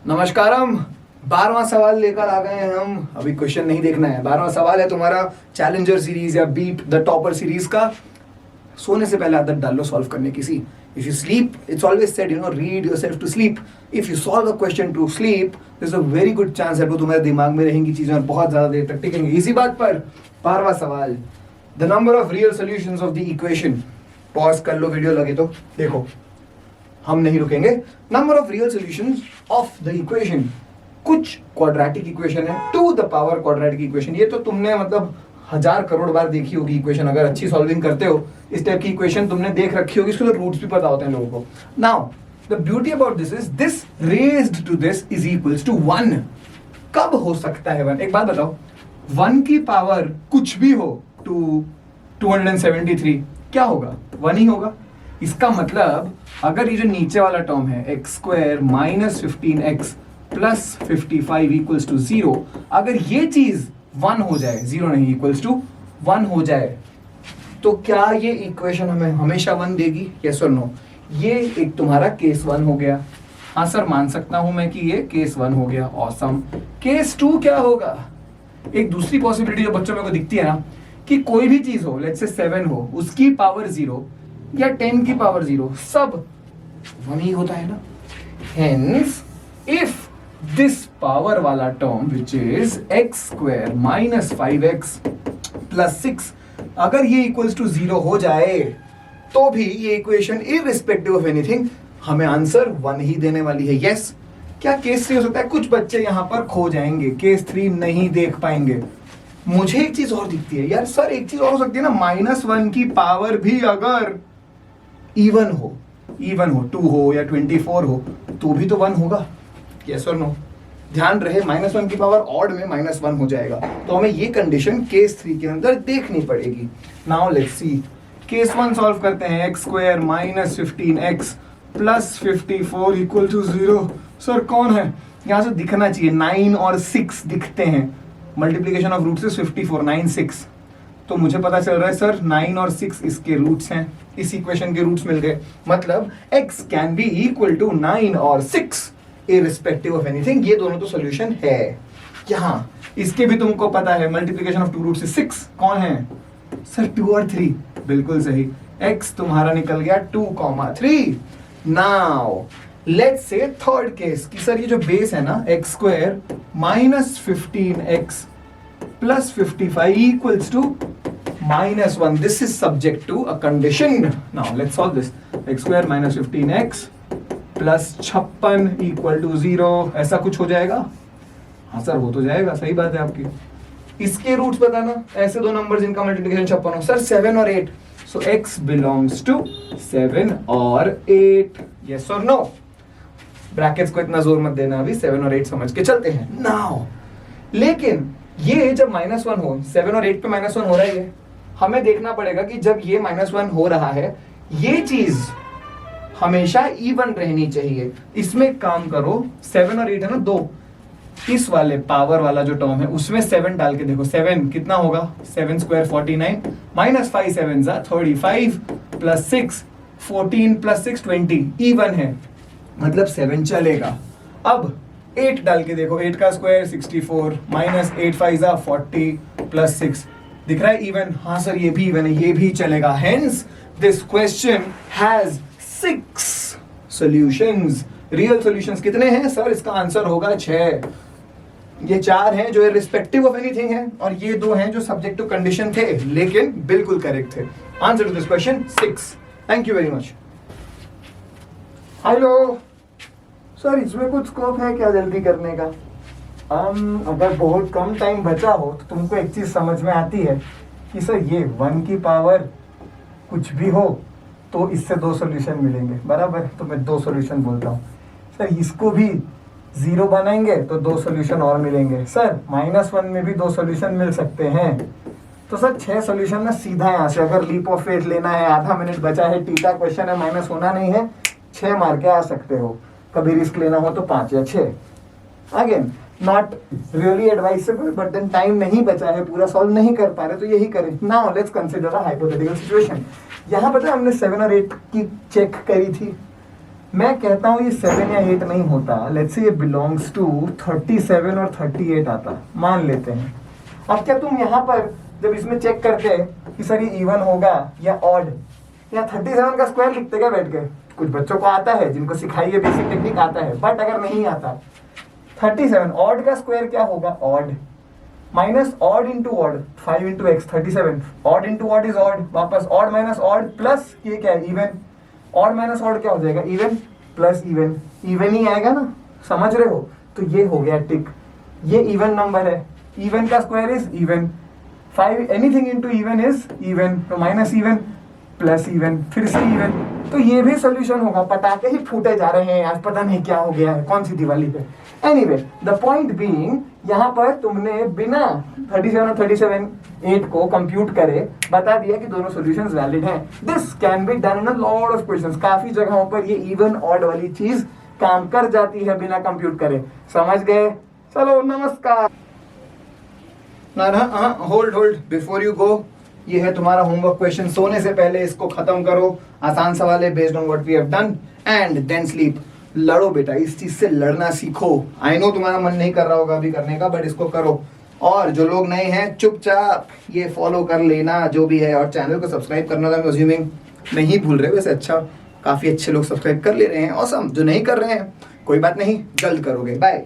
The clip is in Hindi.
नमस्कारम। 12वां सवाल लेकर आ गए हैं हम। अभी क्वेश्चन नहीं देखना है। 12वां सवाल है तुम्हारा चैलेंजर सीरीज या बीट द टॉपर सीरीज का। सोने से पहले आदत डाल लो सॉल्व करने की। See if you sleep, it's always said read yourself to sleep. If you solve a question to sleep, there is a very good chance है वो तुम्हारे दिमाग में रहेंगी चीजें और बहुत ज्यादा देर तक टिकेंगी। इसी बात पर 12वां सवाल, the number of real solutions of the equation. Pause कर लो वीडियो लगे तो देखो, हम नहीं रुकेंगे। Number of real solutions of the equation. कुछ क्वाड्रेटिक इक्वेशन है, to the power quadratic equation. ये तो तुमने मतलब 1000 करोड़ बार देखी होगी इक्वेशन। अगर अच्छी सॉल्विंग करते हो इस टाइप की इक्वेशन तुमने देख रखी होगी। इसके तो रूट्स भी पता होते हैं लोगों को। Now the beauty about this is this raised to this is equals to 1। कब हो सकता है 1? एक बात बताओ, 1 की पावर कुछ भी हो टू 273 क्या होगा? 1 ही होगा। इसका मतलब अगर ये जो नीचे वाला टर्म है x square minus 15x plus 55 equals to 0, अगर ये चीज 1 हो जाए, 0 नहीं इक्वल्स टू 1 हो जाए, तो क्या ये इक्वेशन हमें हमेशा 1 देगी? यस और नो? ये एक तुम्हारा केस 1 हो गया। हाँ सर, मान सकता हूं मैं कि ये केस 1 हो गया। ऑसम। केस 2 क्या होगा? एक दूसरी पॉसिबिलिटी जो बच्चों में को दिखती है ना, कि कोई भी चीज हो, लेट्स से 7 हो, उसकी पावर 0 या 10 की पावर 0, सब 1 ही होता है ना। हेंस इफ दिस पावर वाला term which is x square minus 5x plus 6, अगर ये इक्वल्स टू 0 हो जाए तो भी ये इक्वेशन इररिस्पेक्टिव ऑफ एनीथिंग हमें आंसर 1 ही देने वाली है। यस। क्या केस 3 हो सकता है? कुछ बच्चे यहां पर खो जाएंगे, केस 3 नहीं देख पाएंगे। मुझे एक चीज और दिखती है यार सर, एक चीज और हो सकती है ना, -1 की पावर भी अगर इवन हो, 2 हो या 24 हो, तो भी तो 1 होगा। यस और नो? ध्यान रहे, -1 की पावर ऑड में -1 हो जाएगा, तो हमें ये कंडीशन केस 3 के अंदर देखनी पड़ेगी। Now let's see, case 1 solve करते हैं। X square minus 15x plus 54 equal to 0। Sir कौन है? यहां से दिखना चाहिए, 9 और 6 दिखते हैं। मल्टीप्लीकेशन ऑफ रूट्स इज 54, 9 6, तो मुझे पता चल रहा है सर 9 और 6 इसके रूट्स हैं। इस इक्वेशन के रूट्स मिल गए, मतलब x can be equal to 9 और 6 इररिस्पेक्टिव ऑफ एनीथिंग। ये दोनों तो सॉल्यूशन है। यहाँ इसके भी तुमको पता है, मल्टीप्लिकेशन ऑफ 2 रूट्स इज 6। कौन है सर? 2 और 3। बिल्कुल सही। x तुम्हारा निकल गया 2,3। Now let's say third case कि सर ये जो बेस है ना, x square minus 15x plus 55 equals to -1. This is subject to a condition. Now let's solve this. X square minus 15x plus 56 equal to 0. ऐसा कुछ हो जाएगा? हाँ सर, हो तो जाएगा। सही बात है आपकी। इसके रूट्स बताना, ऐसे दो नंबर जिनका मल्टीप्लिकेशन 56 हो। सर 7 और 8, so x belongs to 7 और 8. Yes or no? ब्रैकेट्स को इतना जोर मत देना, अभी 7 और 8 समझ के चलते हैं। Now लेकिन ये जब -1 हो, 7 और 8 पे -1 हो रहा है, हमें देखना पड़ेगा कि जब ये -1 हो रहा है, ये चीज हमेशा इवन रहनी चाहिए। इसमें काम करो, 7 और 8 है ना 2, इस वाले पावर वाला जो टर्म है उसमें 7 डाल के देखो। 7 कितना होगा? 7 square 49 minus 5 7 35 plus 6 14 plus 6 20, even है, मतलब 7 चलेगा। अब 8 डाल के देखो, 8 का स्क्वायर 64 माइनस 8 5 40 प्लस 6, दिख रहा है इवन? हाँ सर ये भी इवन है, ये भी चलेगा। Hence this question has 6 solutions. Real solutions कितने हैं सर? इसका आंसर होगा 6। ये 4 हैं जो इररिस्पेक्टिव ऑफ एनीथिंग है, और ये 2 हैं जो सब्जेक्ट टू कंडीशन थे, लेकिन बिल्कुल करेक्ट थे। Answer to this question 6। Thank you very much. Hello sir, इसमें कुछ स्कोप है क्या जल्दी करने का? अगर बहुत कम टाइम बचा हो तो तुमको एक चीज समझ में आती है कि सर ये 1 की पावर कुछ भी हो तो इससे 2 सॉल्यूशन मिलेंगे, बराबर? तो मैं 2 सॉल्यूशन बोलता हूँ। सर इसको भी 0 बनाएंगे तो 2 सॉल्यूशन और मिलेंगे। सर -1 में भी 2 सॉल्यूशन मिल सकते हैं। तो सर 6 सॉल्यूशन ना सीधा यहाँ से, अगर लीप ऑफ फेथ लेना है, आधा मिनट बचा है, टीटा क्वेश्चन है, माइनस होना नहीं है, 6 मार के आ सकते हो। कभी रिस्क लेना हो तो 5 या 6। Again not really advisable, but then time नहीं बचा है, पूरा सॉल्व नहीं कर पा रहे, तो यही करें। Now let's consider a hypothetical situation. यहाँ पता है हमने 7 और 8 की चेक करी थी, मैं कहता हूँ ये 7 या 8 नहीं होता, लेट्स से ये बिलोंग्स टू 37 और 38 आता, मान लेते हैं। अब क्या तुम यहाँ पर जब इसमें चेक करते कि सर ये इवन होगा या ऑड, या 37 का स्क्वायर लिखते क्या बैठ के? कुछ बच्चों को आता है, जिनको सिखाई है बेसिक टेक्निक आता है, बट अगर नहीं आता 37 ऑड का स्क्वायर क्या होगा? Odd minus odd into odd, 5 into x 37, odd into odd is odd, वापस ऑड माइनस ऑड प्लस ये क्या है? इवन। ऑड माइनस ऑड क्या हो जाएगा? Even plus even, even he आएगा ना, समझ रहे हो? तो ये हो गया टिक, ये इवन नंबर है, इवन का square is even, 5 anything into even is even, तो माइनस इवन प्लस इवन, फिर से इवन, तो ये भी सोल्यूशन होगा। पटाखे ही फूटे जा रहे हैं आज, पता नहीं क्या हो गया है, कौन सी दिवाली पे। एनीवे द पॉइंट बीइंग, यहाँ पर तुमने बिना 37 और 37 8 को कंप्यूट करे बता दिया कि दोनों सॉल्यूशंस वैलिड हैं। This can be done in a lot of questions, काफी जगहों पर ये इवन ऑड वाली चीज काम कर जाती है बिना कंप्यूट करे। समझ गए? चलो नमस्कार। होल्ड बिफोर यू गो, ये है तुम्हारा होमवर्क क्वेश्चन। सोने से पहले इसको खत्म करो, आसान सवाल है based on what we have done, and then sleep. लड़ो बेटा, इस चीज से लड़ना सीखो। आई नो तुम्हारा मन नहीं कर रहा होगा अभी करने का, बट इसको करो। और जो लोग नए हैं चुपचाप ये फॉलो कर लेना जो भी है, और चैनल को सब्सक्राइब करना तो अज्यूमिंग नहीं भूल रहे। वैसे अच्छा, काफी अच्छे लोग सब्सक्राइब कर ले रहे हैं, ऑसम। जो नहीं कर रहे हैं कोई बात नहीं, जल्द करोगे। बाय।